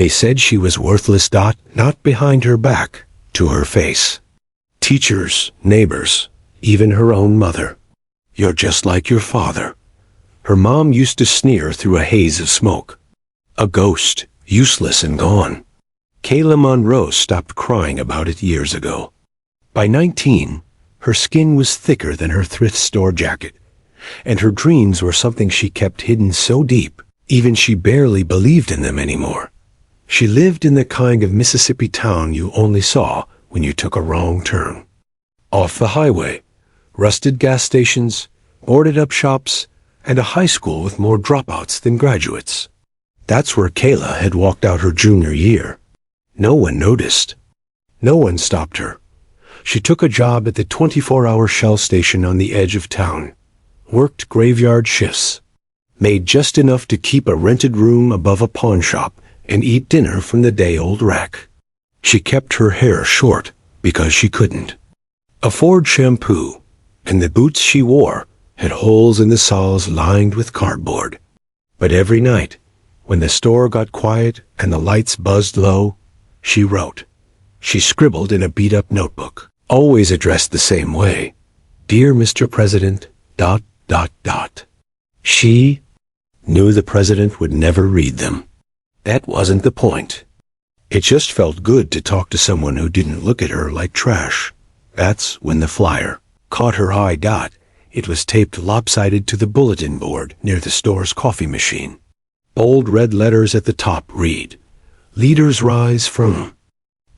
They said she was worthless. Not behind her back, to her face. Teachers, neighbors, even her own mother. You're just like your father. Her mom used to sneer through a haze of smoke. A ghost, useless and gone. Kayla Monroe stopped crying about it years ago. By 19, her skin was thicker than her thrift store jacket, and her dreams were something she kept hidden so deep, even she barely believed in them anymore. She lived in the kind of Mississippi town you only saw when you took a wrong turn. Off the highway, rusted gas stations, boarded-up shops, and a high school with more dropouts than graduates. That's where Kayla had walked out her junior year. No one noticed. No one stopped her. She took a job at the 24-hour Shell station on the edge of town, worked graveyard shifts, made just enough to keep a rented room above a pawn shop and eat dinner from the day-old rack. She kept her hair short because she couldn't afford shampoo, and the boots she wore had holes in the soles lined with cardboard. But every night, when the store got quiet and the lights buzzed low, she wrote. She scribbled in a beat-up notebook, always addressed the same way. Dear Mr. President, ... She knew the president would never read them. That wasn't the point. It just felt good to talk to someone who didn't look at her like trash. That's when the flyer caught her eye. It was taped lopsided to the bulletin board near the store's coffee machine. Bold red letters at the top read, Leaders rise from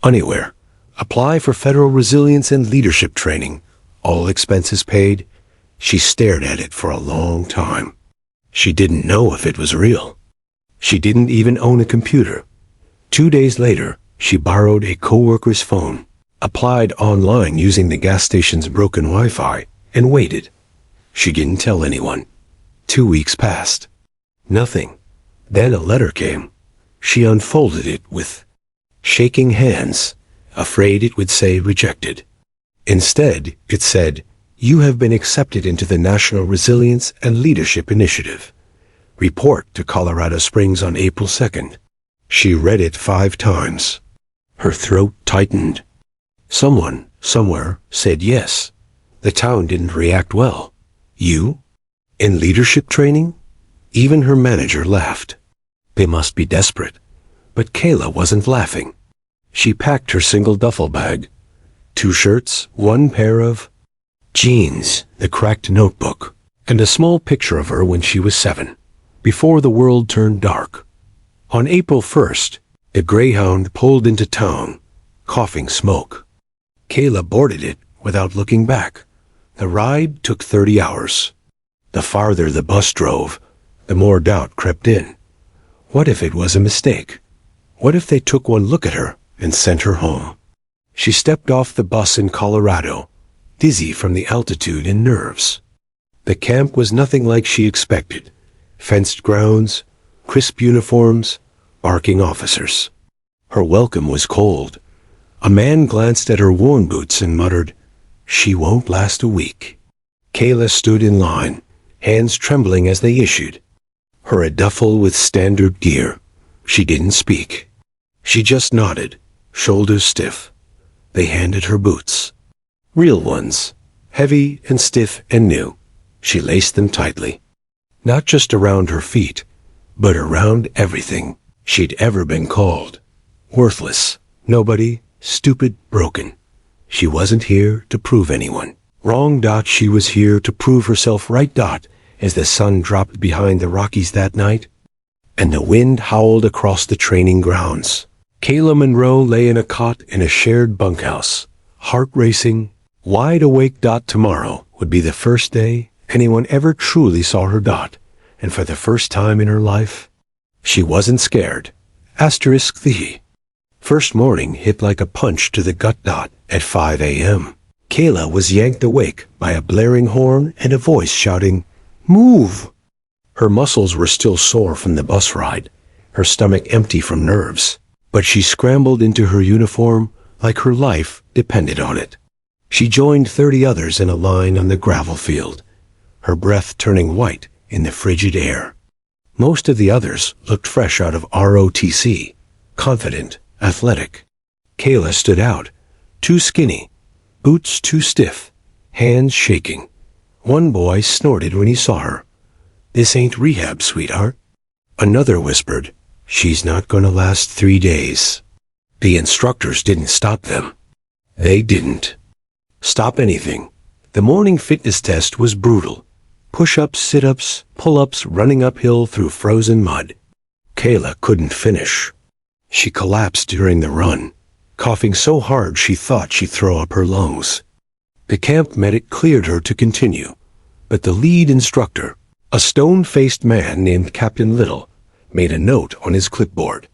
anywhere. Apply for federal resilience and leadership training. All expenses paid. She stared at it for a long time. She didn't know if it was real. She didn't even own a computer. 2 days later, she borrowed a coworker's phone, applied online using the gas station's broken Wi-Fi, and waited. She didn't tell anyone. 2 weeks passed. Nothing. Then a letter came. She unfolded it with shaking hands, afraid it would say rejected. Instead, it said, You have been accepted into the National Resilience and Leadership Initiative. Report to Colorado Springs on April 2nd. She read it 5 times. Her throat tightened. Someone, somewhere, said yes. The town didn't react well. You? In leadership training? Even her manager laughed. They must be desperate. But Kayla wasn't laughing. She packed her single duffel bag. 2 shirts, 1 pair of jeans, the cracked notebook, and a small picture of her when she was 7, before the world turned dark. On April 1st, a Greyhound pulled into town, coughing smoke. Kayla boarded it without looking back. The ride took 30 hours. The farther the bus drove, the more doubt crept in. What if it was a mistake? What if they took one look at her and sent her home? She stepped off the bus in Colorado, dizzy from the altitude and nerves. The camp was nothing like she expected. Fenced grounds, crisp uniforms, barking officers. Her welcome was cold. A man glanced at her worn boots and muttered, She won't last a week. Kayla stood in line, hands trembling as they issued. Her a duffel with standard gear. She didn't speak. She just nodded, shoulders stiff. They handed her boots. Real ones, heavy and stiff and new. She laced them tightly. Not just around her feet, but around everything she'd ever been called. Worthless, nobody, stupid, broken. She wasn't here to prove anyone wrong. She was here to prove herself right. As the sun dropped behind the Rockies that night, and the wind howled across the training grounds, Kayla Monroe lay in a cot in a shared bunkhouse, heart racing, wide awake. Tomorrow would be the first day anyone ever truly saw her. And for the first time in her life, she wasn't scared. The first morning hit like a punch to the gut. At 5 a.m., Kayla was yanked awake by a blaring horn and a voice shouting, Move! Her muscles were still sore from the bus ride, her stomach empty from nerves, but she scrambled into her uniform like her life depended on it. She joined 30 others in a line on the gravel field, her breath turning white in the frigid air. Most of the others looked fresh out of ROTC, confident, athletic. Kayla stood out, too skinny, boots too stiff, hands shaking. One boy snorted when he saw her. "This ain't rehab, sweetheart." Another whispered, "She's not gonna last 3 days." The instructors didn't stop them. They didn't stop anything. The morning fitness test was brutal. Push-ups, sit-ups, pull-ups, running uphill through frozen mud. Kayla couldn't finish. She collapsed during the run, coughing so hard she thought she'd throw up her lungs. The camp medic cleared her to continue, but the lead instructor, a stone-faced man named Captain Little, made a note on his clipboard.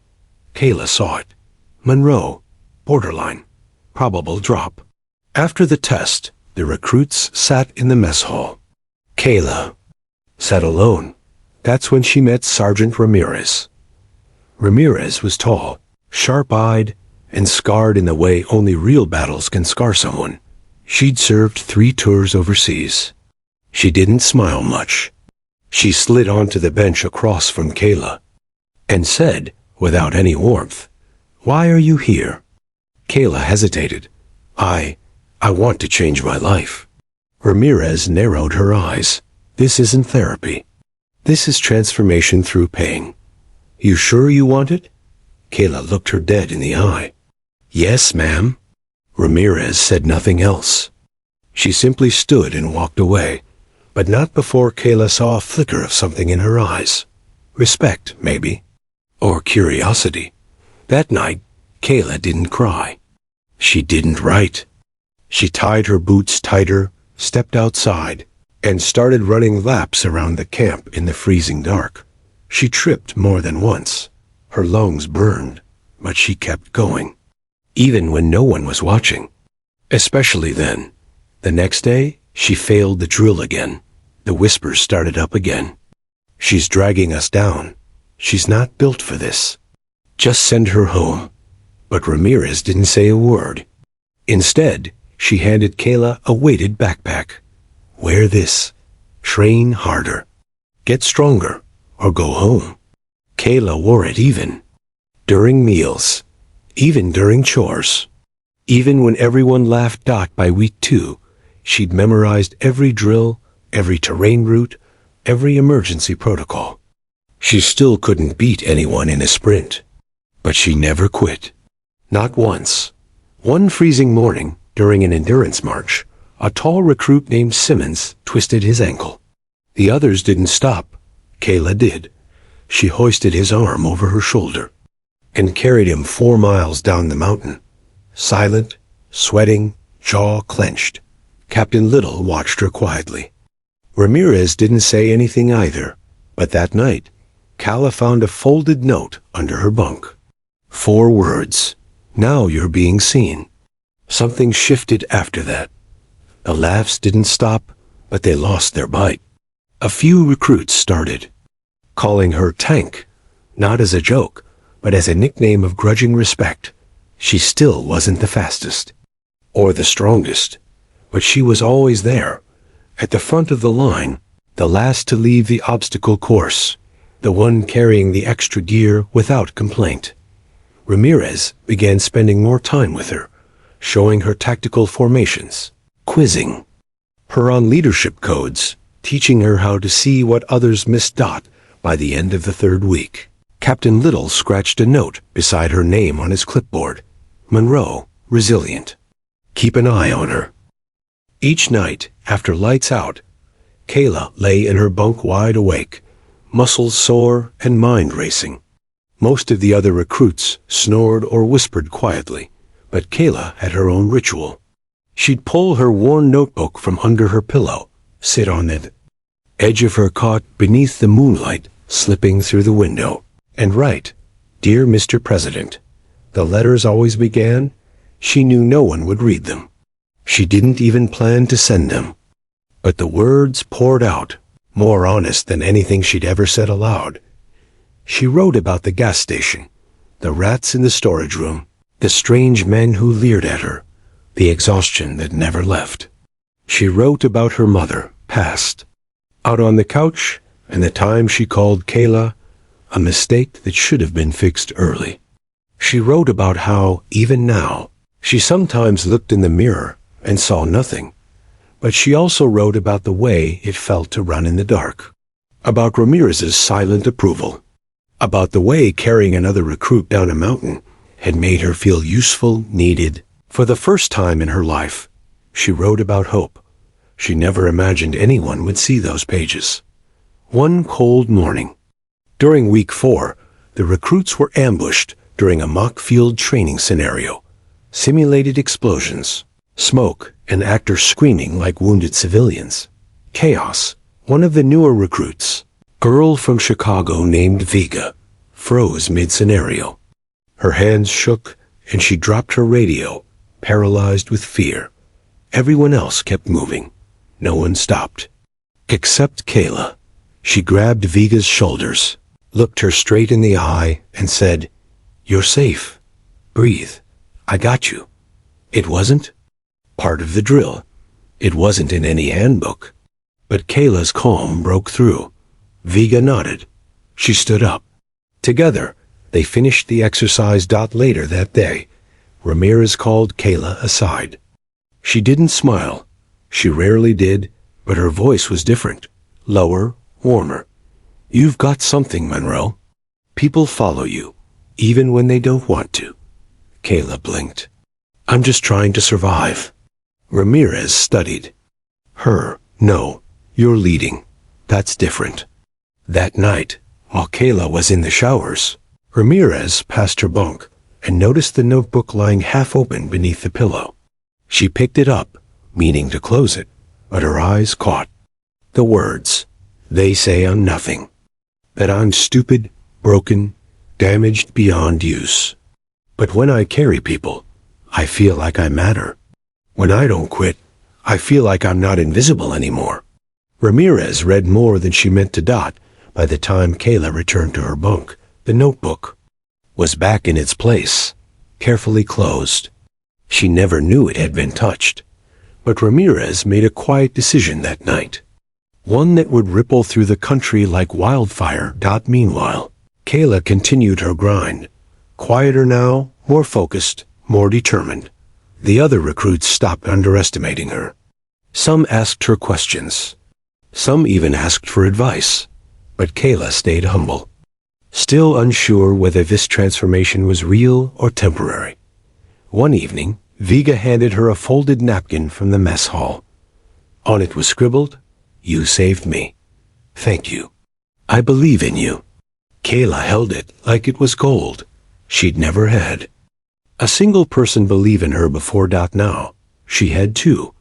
Kayla saw it. Monroe, borderline, probable drop. After the test, the recruits sat in the mess hall. Kayla sat alone. That's when she met Sergeant Ramirez. Ramirez was tall, sharp-eyed, and scarred in the way only real battles can scar someone. She'd served 3 tours overseas. She didn't smile much. She slid onto the bench across from Kayla and said, without any warmth, "Why are you here?" Kayla hesitated. I want to change my life." Ramirez narrowed her eyes. "This isn't therapy. This is transformation through pain. You sure you want it?" Kayla looked her dead in the eye. "Yes, ma'am." Ramirez said nothing else. She simply stood and walked away, but not before Kayla saw a flicker of something in her eyes. Respect, maybe. Or curiosity. That night, Kayla didn't cry. She didn't write. She tied her boots tighter, stepped outside, and started running laps around the camp in the freezing dark. She tripped more than once. Her lungs burned, but she kept going, even when no one was watching. Especially then. The next day, she failed the drill again. The whispers started up again. "She's dragging us down. She's not built for this. Just send her home." But Ramirez didn't say a word. Instead, she handed Kayla a weighted backpack. "Wear this. Train harder. Get stronger, or go home." Kayla wore it even during meals, even during chores. Even when everyone laughed by week 2, she'd memorized every drill, every terrain route, every emergency protocol. She still couldn't beat anyone in a sprint, but she never quit. Not once. One freezing morning, during an endurance march, a tall recruit named Simmons twisted his ankle. The others didn't stop. Kayla did. She hoisted his arm over her shoulder and carried him 4 miles down the mountain. Silent, sweating, jaw clenched. Captain Little watched her quietly. Ramirez didn't say anything either, but that night, Kayla found a folded note under her bunk. 4 words. "Now you're being seen." Something shifted after that. The laughs didn't stop, but they lost their bite. A few recruits started calling her Tank, not as a joke, but as a nickname of grudging respect. She still wasn't the fastest or the strongest, but she was always there, at the front of the line, the last to leave the obstacle course, the one carrying the extra gear without complaint. Ramirez began spending more time with her, showing her tactical formations, quizzing her on leadership codes, teaching her how to see what others missed. By the end of the 3rd week, Captain Little scratched a note beside her name on his clipboard. Monroe, resilient. Keep an eye on her. Each night, after lights out, Kayla lay in her bunk wide awake, muscles sore and mind racing. Most of the other recruits snored or whispered quietly, but Kayla had her own ritual. She'd pull her worn notebook from under her pillow, sit on the edge of her cot beneath the moonlight slipping through the window, and write, "Dear Mr. President." The letters always began. She knew no one would read them. She didn't even plan to send them. But the words poured out, more honest than anything she'd ever said aloud. She wrote about the gas station, the rats in the storage room, the strange men who leered at her, the exhaustion that never left. She wrote about her mother, passed, out on the couch, and the time she called Kayla a mistake that should have been fixed early. She wrote about how, even now, she sometimes looked in the mirror and saw nothing. But she also wrote about the way it felt to run in the dark, about Ramirez's silent approval, about the way carrying another recruit down a mountain had made her feel useful, needed. For the first time in her life, she wrote about hope. She never imagined anyone would see those pages. One cold morning, during week 4, the recruits were ambushed during a mock field training scenario. Simulated explosions, smoke, and actors screaming like wounded civilians. Chaos. One of the newer recruits, girl from Chicago named Vega, froze mid-scenario. Her hands shook, and she dropped her radio, paralyzed with fear. Everyone else kept moving. No one stopped. Except Kayla. She grabbed Vega's shoulders, looked her straight in the eye, and said, "You're safe. Breathe. I got you." It wasn't part of the drill. It wasn't in any handbook. But Kayla's calm broke through. Vega nodded. She stood up. Together, they finished the exercise. Later that day, Ramirez called Kayla aside. She didn't smile. She rarely did, but her voice was different, lower, warmer. "You've got something, Monroe. People follow you, even when they don't want to." Kayla blinked. "I'm just trying to survive." Ramirez studied her. "No, you're leading. That's different." That night, while Kayla was in the showers, Ramirez passed her bunk and noticed the notebook lying half open beneath the pillow. She picked it up, meaning to close it, but her eyes caught the words, "They say I'm nothing. That I'm stupid, broken, damaged beyond use. But when I carry people, I feel like I matter. When I don't quit, I feel like I'm not invisible anymore." Ramirez read more than she meant to. By the time Kayla returned to her bunk, the notebook was back in its place, carefully closed. She never knew it had been touched. But Ramirez made a quiet decision that night, one that would ripple through the country like wildfire. Meanwhile, Kayla continued her grind, quieter now, more focused, more determined. The other recruits stopped underestimating her. Some asked her questions. Some even asked for advice. But Kayla stayed humble, still unsure whether this transformation was real or temporary. One evening, Vega handed her a folded napkin from the mess hall. On it was scribbled, "You saved me. Thank you. I believe in you." Kayla held it like it was gold. She'd never had a single person believe in her before. Now, she had two.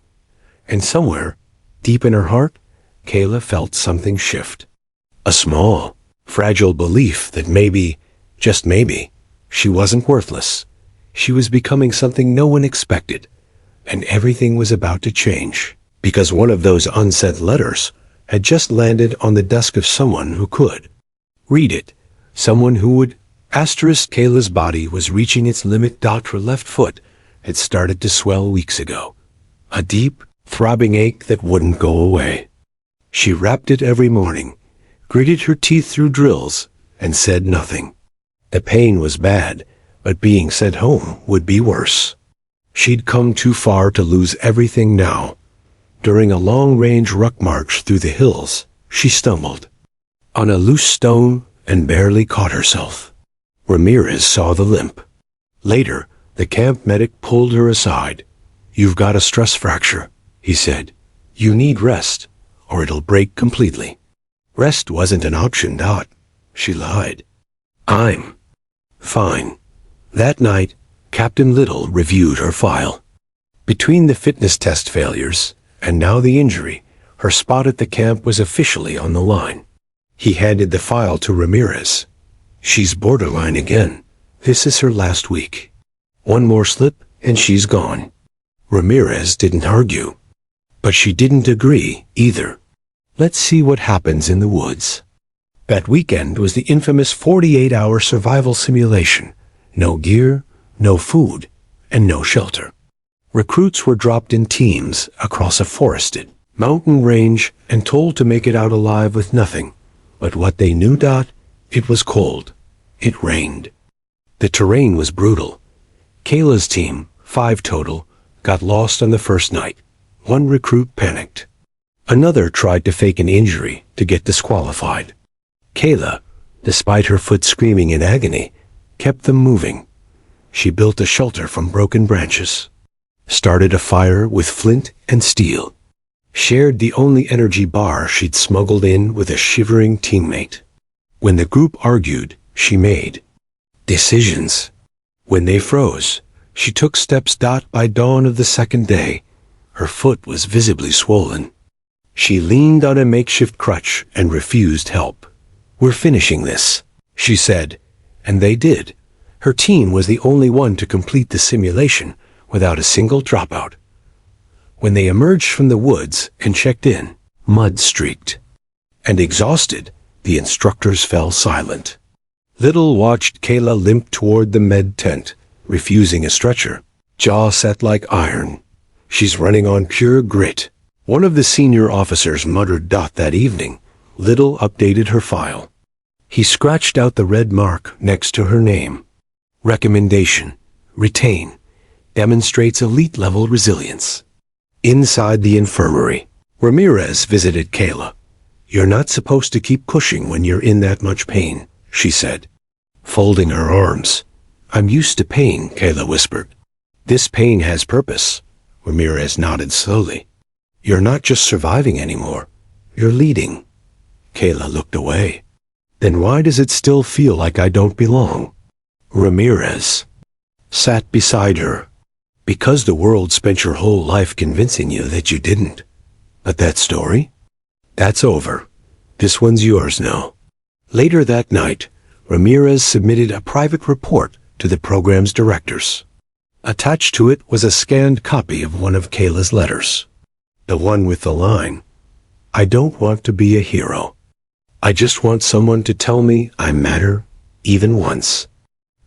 And somewhere, deep in her heart, Kayla felt something shift. A small, fragile belief that maybe, just maybe, she wasn't worthless. She was becoming something no one expected, and everything was about to change, because one of those unsaid letters had just landed on the desk of someone who could read it, someone who would. Kayla's body was reaching its limit. Her left foot had started to swell weeks ago, a deep, throbbing ache that wouldn't go away. She wrapped it every morning, gritted her teeth through drills, and said nothing. The pain was bad, but being sent home would be worse. She'd come too far to lose everything now. During a long-range ruck march through the hills, she stumbled on a loose stone and barely caught herself. Ramirez saw the limp. Later, the camp medic pulled her aside. "You've got a stress fracture," he said. "You need rest, or it'll break completely." Rest wasn't an option. She lied. "I'm fine." That night, Captain Little reviewed her file. Between the fitness test failures and now the injury, her spot at the camp was officially on the line. He handed the file to Ramirez. "She's borderline again. This is her last week. One more slip and she's gone." Ramirez didn't argue. But she didn't agree either. Let's see what happens in the woods. That weekend was the infamous 48-hour survival simulation. No gear, no food, and no shelter. Recruits were dropped in teams across a forested mountain range and told to make it out alive with nothing. But what they knew, it was cold. It rained. The terrain was brutal. Kayla's team, 5 total, got lost on the first night. One recruit panicked. Another tried to fake an injury to get disqualified. Kayla, despite her foot screaming in agony, kept them moving. She built a shelter from broken branches, started a fire with flint and steel, shared the only energy bar she'd smuggled in with a shivering teammate. When the group argued, she made decisions. When they froze, she took steps. By dawn of the second day, her foot was visibly swollen. She leaned on a makeshift crutch and refused help. "We're finishing this," she said, and they did. Her team was the only one to complete the simulation without a single dropout. When they emerged from the woods and checked in, mud-streaked and exhausted, the instructors fell silent. Little watched Kayla limp toward the med tent, refusing a stretcher, jaw set like iron. "She's running on pure grit," one of the senior officers muttered. That evening, Little updated her file. He scratched out the red mark next to her name. Recommendation: retain. Demonstrates elite-level resilience. Inside the infirmary, Ramirez visited Kayla. "You're not supposed to keep pushing when you're in that much pain," she said, folding her arms. "I'm used to pain," Kayla whispered. "This pain has purpose." Ramirez nodded slowly. "You're not just surviving anymore. You're leading." Kayla looked away. "Then why does it still feel like I don't belong?" Ramirez sat beside her. "Because the world spent your whole life convincing you that you didn't. But that story? That's over. This one's yours now." Later that night, Ramirez submitted a private report to the program's directors. Attached to it was a scanned copy of one of Kayla's letters. The one with the line, "I don't want to be a hero. I just want someone to tell me I matter, even once."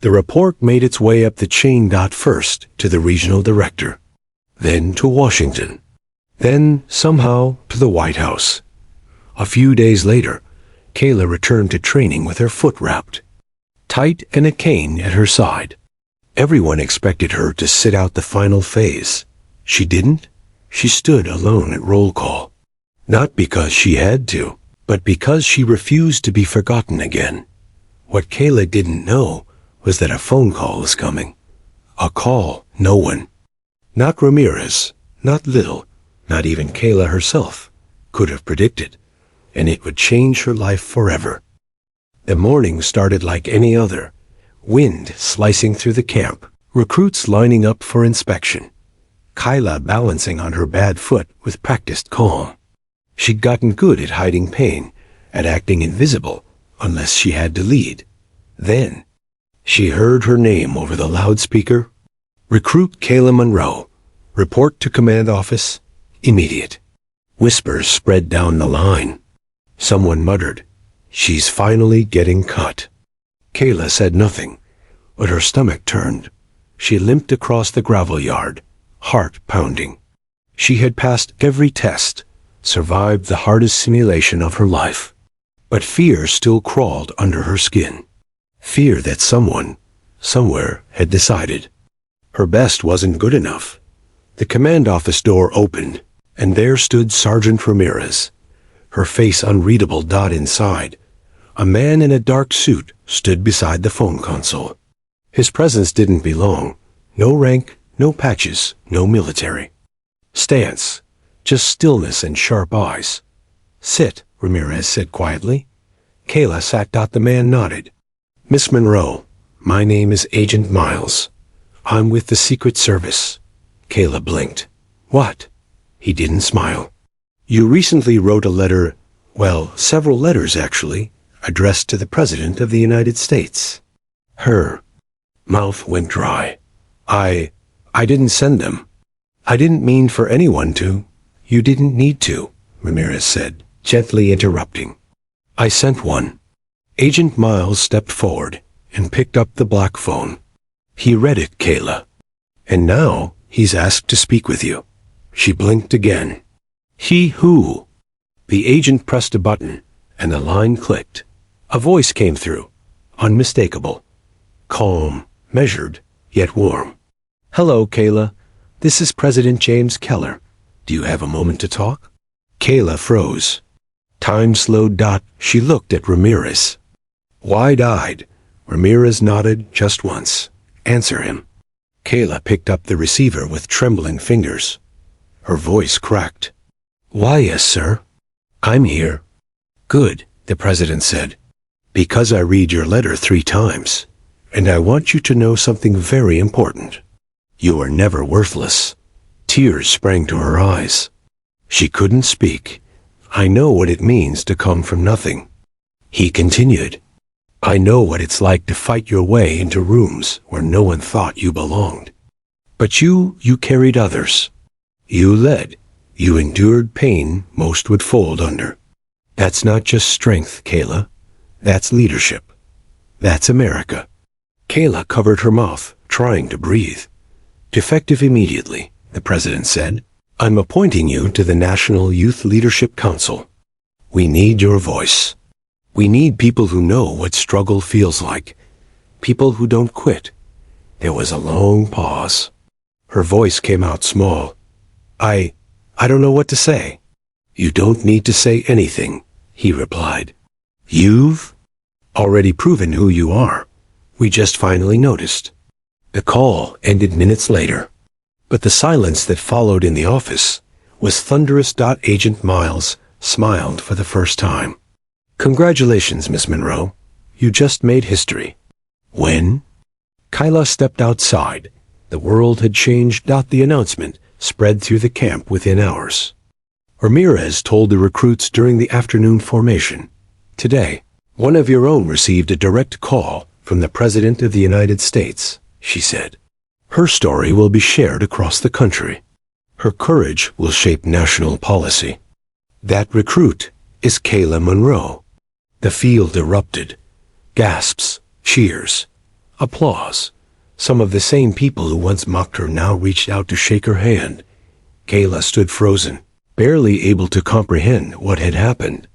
The report made its way up the chain. First to the regional director, then to Washington, then, somehow, to the White House. A few days later, Kayla returned to training with her foot wrapped tight and a cane at her side. Everyone expected her to sit out the final phase. She didn't. She stood alone at roll call. Not because she had to, but because she refused to be forgotten again. What Kayla didn't know was that a phone call was coming. A call no one, not Ramirez, not Little, not even Kayla herself, could have predicted, and it would change her life forever. The morning started like any other. Wind slicing through the camp, recruits lining up for inspection. Kayla balancing on her bad foot with practiced calm. She'd gotten good at hiding pain, at acting invisible, unless she had to lead. Then, she heard her name over the loudspeaker. "Recruit Kayla Monroe. Report to command office. Immediate." Whispers spread down the line. Someone muttered, "She's finally getting cut." Kayla said nothing, but her stomach turned. She limped across the gravel yard, heart pounding. She had passed every test, survived the hardest simulation of her life. But fear still crawled under her skin. Fear that someone, somewhere, had decided her best wasn't good enough. The command office door opened, and there stood Sergeant Ramirez, her face unreadable. Inside, a man in a dark suit stood beside the phone console. His presence didn't belong. No rank, no patches, no military stance, just stillness and sharp eyes. "Sit," Ramirez said quietly. Kayla sat. The man nodded. "Miss Monroe, my name is Agent Miles. I'm with the Secret Service." Kayla blinked. "What?" He didn't smile. "You recently wrote a letter, well, several letters actually, addressed to the President of the United States." Her mouth went dry. I didn't send them. I didn't mean for anyone to." "You didn't need to," Ramirez said, gently interrupting. "I sent one." Agent Miles stepped forward and picked up the black phone. He read it. "Kayla. And now he's asked to speak with you." She blinked again. "He who?" The agent pressed a button, and the line clicked. A voice came through, unmistakable. calm, measured, yet warm. "Hello, Kayla. This is President James Keller. Do you have a moment to talk?" Kayla froze. Time slowed. She looked at Ramirez. Wide-eyed, Ramirez nodded just once. "Answer him." Kayla picked up the receiver with trembling fingers. Her voice cracked. "Why, yes, sir. I'm here." "Good," the president said. "Because I read your letter 3 times, and I want you to know something very important. You are never worthless." Tears sprang to her eyes. She couldn't speak. "I know what it means to come from nothing." He continued. "I know what it's like to fight your way into rooms where no one thought you belonged. But you carried others. You led. You endured pain most would fold under. That's not just strength, Kayla. That's leadership. That's America." Kayla covered her mouth, trying to breathe. "Effective immediately," the president said. "I'm appointing you to the National Youth Leadership Council. We need your voice. We need people who know what struggle feels like. People who don't quit." There was a long pause. Her voice came out small. I don't know what to say." "You don't need to say anything," he replied. "You've already proven who you are. We just finally noticed." The call ended minutes later, but the silence that followed in the office was thunderous. Agent Miles smiled for the first time. "Congratulations, Miss Monroe. You just made history." "When?" Kayla stepped outside. The world had changed. The announcement spread through the camp within hours. Ramirez told the recruits during the afternoon formation. "Today, one of your own received a direct call from the President of the United States," she said. "Her story will be shared across the country. Her courage will shape national policy. That recruit is Kayla Monroe." The field erupted. Gasps, cheers, applause. Some of the same people who once mocked her now reached out to shake her hand. Kayla stood frozen, barely able to comprehend what had happened.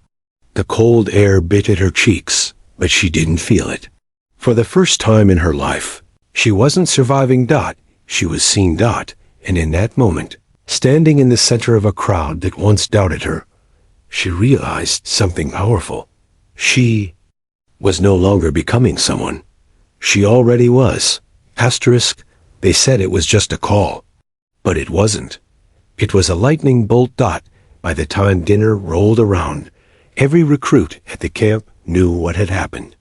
The cold air bit at her cheeks, but she didn't feel it. For the first time in her life, she wasn't surviving. She was seen. And in that moment, standing in the center of a crowd that once doubted her, she realized something powerful. She was no longer becoming someone. She already was. They said it was just a call. But it wasn't. It was a lightning bolt. By the time dinner rolled around, every recruit at the camp knew what had happened.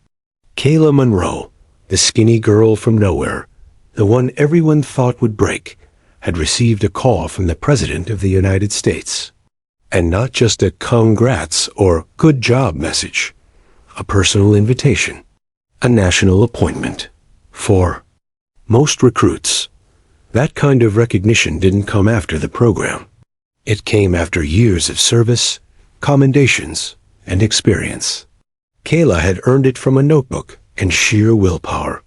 Kayla Monroe, the skinny girl from nowhere, the one everyone thought would break, had received a call from the President of the United States. And not just a congrats or good job message, a personal invitation, a national appointment. For most recruits, that kind of recognition didn't come after the program. It came after years of service, commendations, and experience. Kayla had earned it from a notebook and sheer willpower.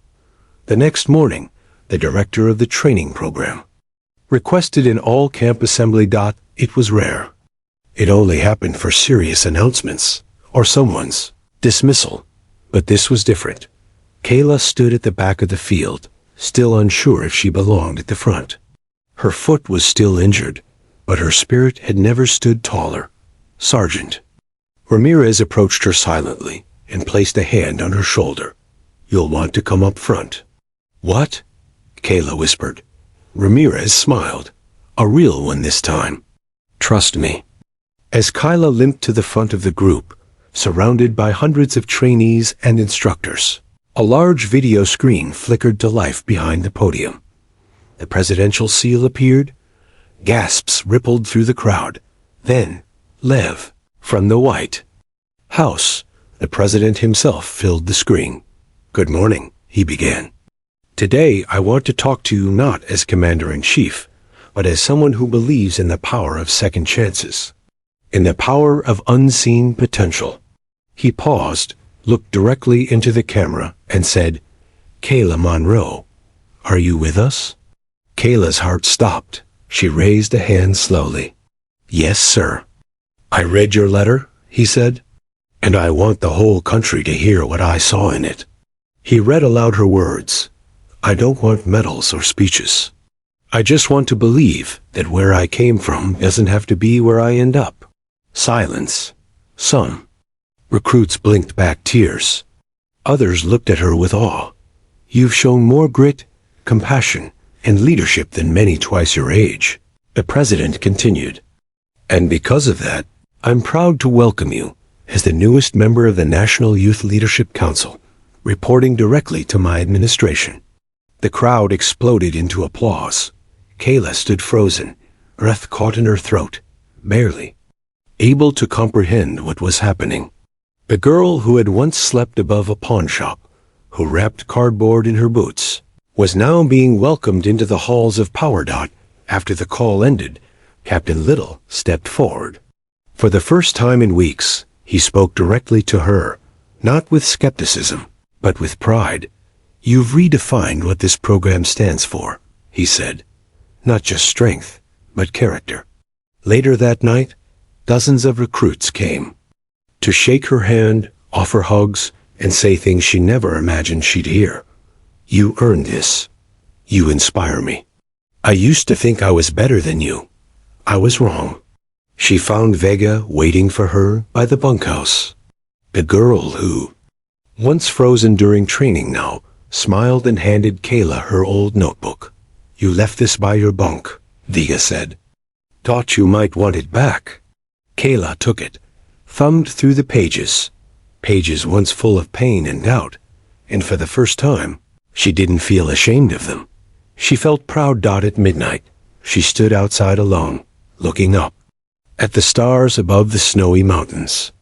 The next morning, the director of the training program requested an all-camp assembly. It was rare. It only happened for serious announcements or someone's dismissal. But this was different. Kayla stood at the back of the field, still unsure if she belonged at the front. Her foot was still injured, but her spirit had never stood taller. "Sergeant." Ramirez approached her silently and placed a hand on her shoulder. "You'll want to come up front." "What?" Kayla whispered. Ramirez smiled, a real one this time. "Trust me." As Kayla limped to the front of the group, surrounded by hundreds of trainees and instructors, a large video screen flickered to life behind the podium. The presidential seal appeared. Gasps rippled through the crowd. Then, Lev, from the White House, the president himself filled the screen. "Good morning," he began. "Today I want to talk to you not as commander-in-chief, but as someone who believes in the power of second chances, in the power of unseen potential." He paused, looked directly into the camera, and said, "Kayla Monroe, are you with us?" Kayla's heart stopped. She raised a hand slowly. "Yes, sir." "I read your letter," he said, "and I want the whole country to hear what I saw in it." He read aloud her words. I don't want medals or speeches. I just want to believe that where I came from doesn't have to be where I end up. Silence. Some. Recruits blinked back tears. Others looked at her with awe. You've shown more grit, compassion, and leadership than many twice your age, the president continued. And because of that, I'm proud to welcome you as the newest member of the National Youth Leadership Council, reporting directly to my administration. The crowd exploded into applause. Kayla stood frozen, breath caught in her throat, barely able to comprehend what was happening. The girl who had once slept above a pawn shop, who wrapped cardboard in her boots, was now being welcomed into the halls of Power Dot. After the call ended, Captain Little stepped forward. For the first time in weeks, he spoke directly to her, not with skepticism, but with pride. You've redefined what this program stands for, he said. Not just strength, but character. Later that night, dozens of recruits came to shake her hand, offer hugs, and say things she never imagined she'd hear. You earned this. You inspire me. I used to think I was better than you. I was wrong. She found Vega waiting for her by the bunkhouse. The girl who, once frozen during training now, smiled and handed Kayla her old notebook. You left this by your bunk, Vega said. Thought you might want it back. Kayla took it, thumbed through the pages once full of pain and doubt, and for the first time, she didn't feel ashamed of them. She felt proud. At midnight, she stood outside alone, looking up at the stars above the snowy mountains.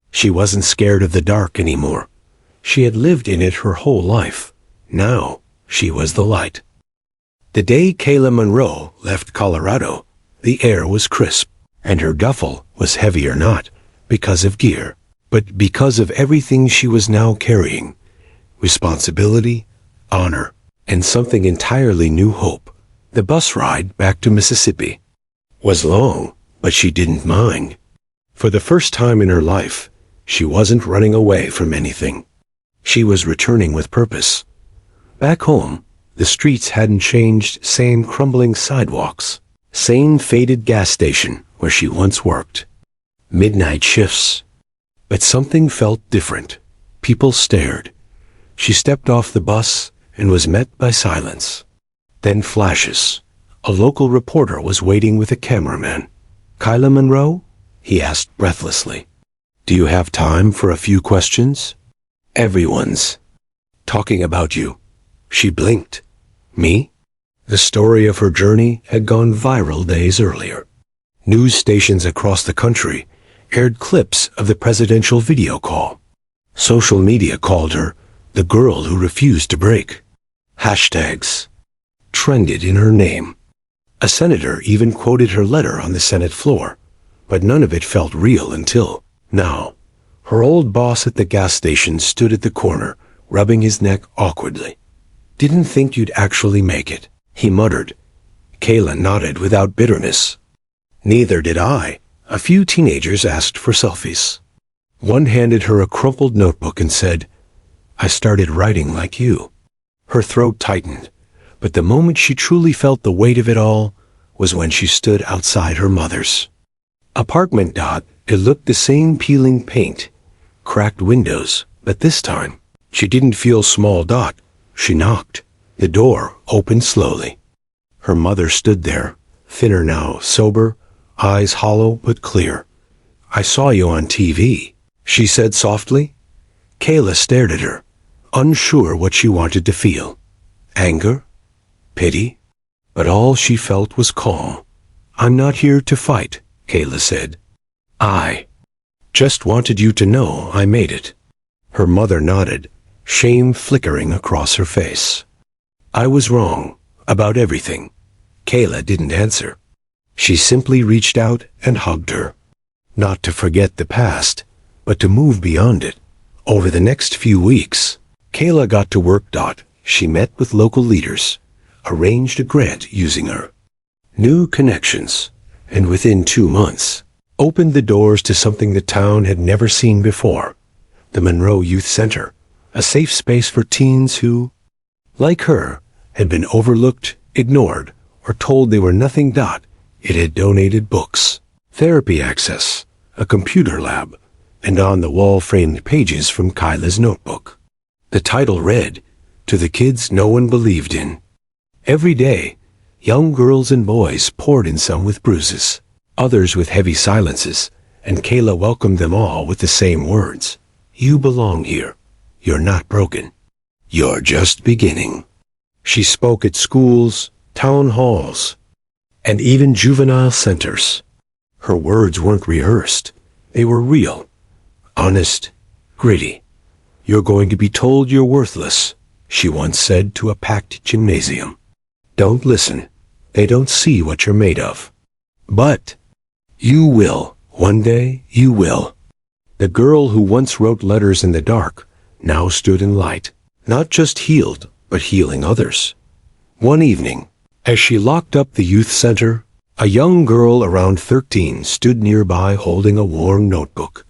She wasn't scared of the dark anymore. She had lived in it her whole life. Now, she was the light. The day Kayla Monroe left Colorado, the air was crisp, and her duffel was heavier not because of gear, but because of everything she was now carrying. Responsibility, honor, and something entirely new: hope. The bus ride back to Mississippi was long, but she didn't mind. For the first time in her life, she wasn't running away from anything. She was returning with purpose. Back home, the streets hadn't changed. Same crumbling sidewalks, same faded gas station where she once worked. Midnight shifts. But something felt different. People stared. She stepped off the bus and was met by silence. Then flashes. A local reporter was waiting with a cameraman. Kyla Monroe? He asked breathlessly. Do you have time for a few questions? Everyone's talking about you. She blinked. Me? The story of her journey had gone viral days earlier. News stations across the country aired clips of the presidential video call. Social media called her the girl who refused to break. Hashtags trended in her name. A senator even quoted her letter on the Senate floor, but none of it felt real until now. Her old boss at the gas station stood at the corner, rubbing his neck awkwardly. Didn't think you'd actually make it, he muttered. Kayla nodded without bitterness. Neither did I. A few teenagers asked for selfies. One handed her a crumpled notebook and said, I started writing like you. Her throat tightened, but the moment she truly felt the weight of it all was when she stood outside her mother's apartment. It looked the same: peeling paint, cracked windows, but this time she didn't feel small. She knocked. The door opened slowly. Her mother stood there, thinner now, sober, eyes hollow but clear. I saw you on TV, she said softly. Kayla stared at her, unsure what she wanted to feel. Anger? Pity? But all she felt was calm. I'm not here to fight, Kayla said. I just wanted you to know I made it. Her mother nodded, shame flickering across her face. I was wrong about everything. Kayla didn't answer. She simply reached out and hugged her. Not to forget the past, but to move beyond it. Over the next few weeks, Kayla got to work. She met with local leaders, arranged a grant using her new connections, and within 2 months, opened the doors to something the town had never seen before: the Monroe Youth Center, a safe space for teens who, like her, had been overlooked, ignored, or told they were nothing. It had donated books, therapy access, a computer lab, and on-the-wall framed pages from Kyla's notebook. The title read, "To the Kids No One Believed In." Every day, young girls and boys poured in, some with bruises, others with heavy silences, and Kayla welcomed them all with the same words. "You belong here. You're not broken. You're just beginning." She spoke at schools, town halls, and even juvenile centers. Her words weren't rehearsed. They were real, honest, gritty. "You're going to be told you're worthless," she once said to a packed gymnasium. "Don't listen. They don't see what you're made of. But you will. One day you will." The girl who once wrote letters in the dark now stood in light, not just healed, but healing others. One evening, as she locked up the youth center, a young girl around 13 stood nearby holding a worn notebook.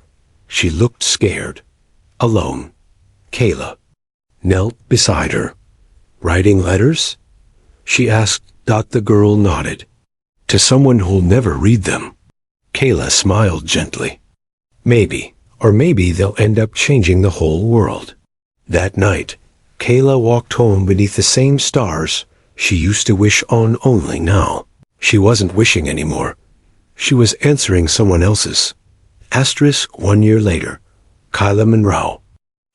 She looked scared, alone. Kayla knelt beside her. "Writing letters?" she asked. The girl nodded. "To someone who'll never read them." Kayla smiled gently. "Maybe, or maybe they'll end up changing the whole world." That night, Kayla walked home beneath the same stars she used to wish on. Only now, she wasn't wishing anymore. She was answering someone else's. 1 year later, Kyla Monroe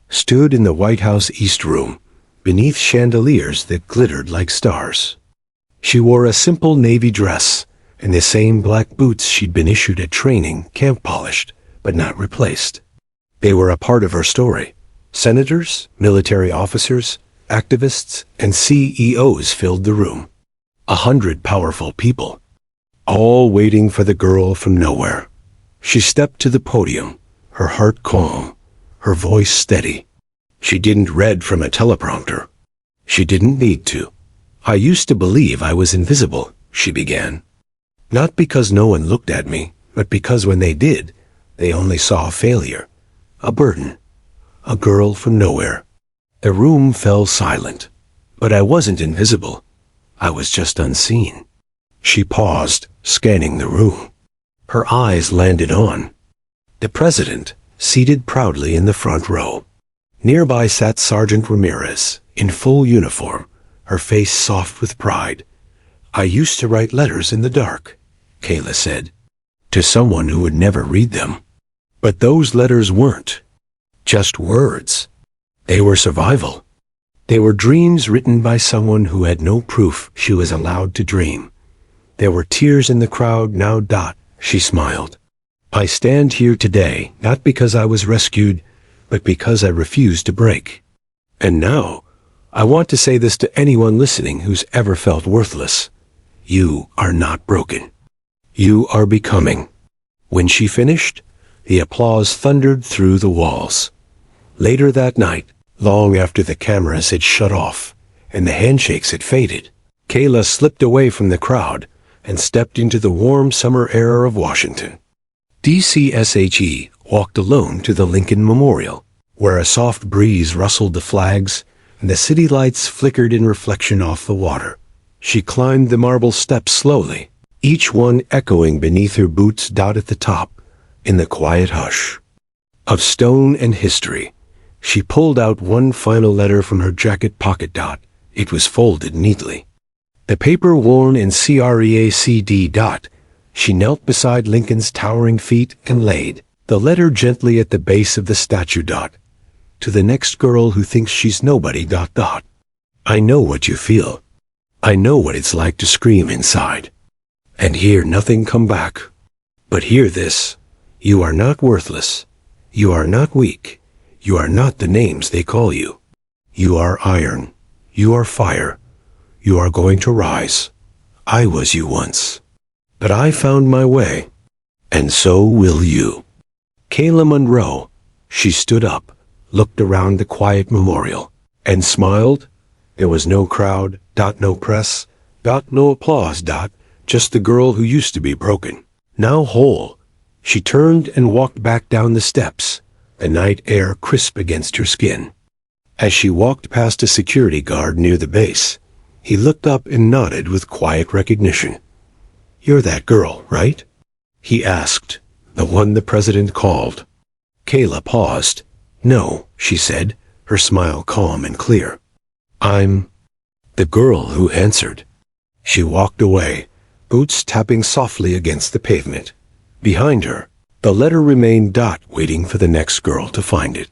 stood in the White House East Room, beneath chandeliers that glittered like stars. She wore a simple navy dress and the same black boots she'd been issued at training, camp polished, but not replaced. They were a part of her story. Senators, military officers, activists, and CEOs filled the room. 100 powerful people, all waiting for the girl from nowhere. She stepped to the podium, her heart calm, her voice steady. She didn't read from a teleprompter. She didn't need to. "I used to believe I was invisible," she began. "Not because no one looked at me, but because when they did, they only saw a failure, a burden, a girl from nowhere." The room fell silent. "But I wasn't invisible. I was just unseen." She paused, scanning the room. Her eyes landed on the president, seated proudly in the front row. Nearby sat Sergeant Ramirez, in full uniform, her face soft with pride. "I used to write letters in the dark," Kayla said, "to someone who would never read them. But those letters weren't just words. They were survival. They were dreams written by someone who had no proof she was allowed to dream. There were tears in the crowd now. She smiled. "I stand here today not because I was rescued, but because I refused to break. And now, I want to say this to anyone listening who's ever felt worthless. You are not broken. You are becoming." When she finished, the applause thundered through the walls. Later that night, long after the cameras had shut off and the handshakes had faded, Kayla slipped away from the crowd and stepped into the warm summer air of Washington. DCSHE walked alone to the Lincoln Memorial, where a soft breeze rustled the flags and the city lights flickered in reflection off the water. She climbed the marble steps slowly, each one echoing beneath her boots. At the top, in the quiet hush of stone and history, she pulled out one final letter from her jacket pocket. It was folded neatly, the paper worn in CREACD. She knelt beside Lincoln's towering feet and laid the letter gently at the base of the statue. "To the next girl who thinks she's nobody. I know what you feel. I know what it's like to scream inside and hear nothing come back. But hear this. You are not worthless. You are not weak. You are not the names they call you. You are iron. You are fire. You are going to rise. I was you once. But I found my way. And so will you." Kayla Monroe. She stood up, looked around the quiet memorial, and smiled. There was no crowd, no press, no applause, just the girl who used to be broken, now whole. She turned and walked back down the steps, the night air crisp against her skin. As she walked past a security guard near the base, he looked up and nodded with quiet recognition. "You're that girl, right?" he asked. "The one the president called." Kayla paused. "No," she said, her smile calm and clear. "I'm the girl who answered." She walked away, boots tapping softly against the pavement. Behind her, the letter remained waiting for the next girl to find it.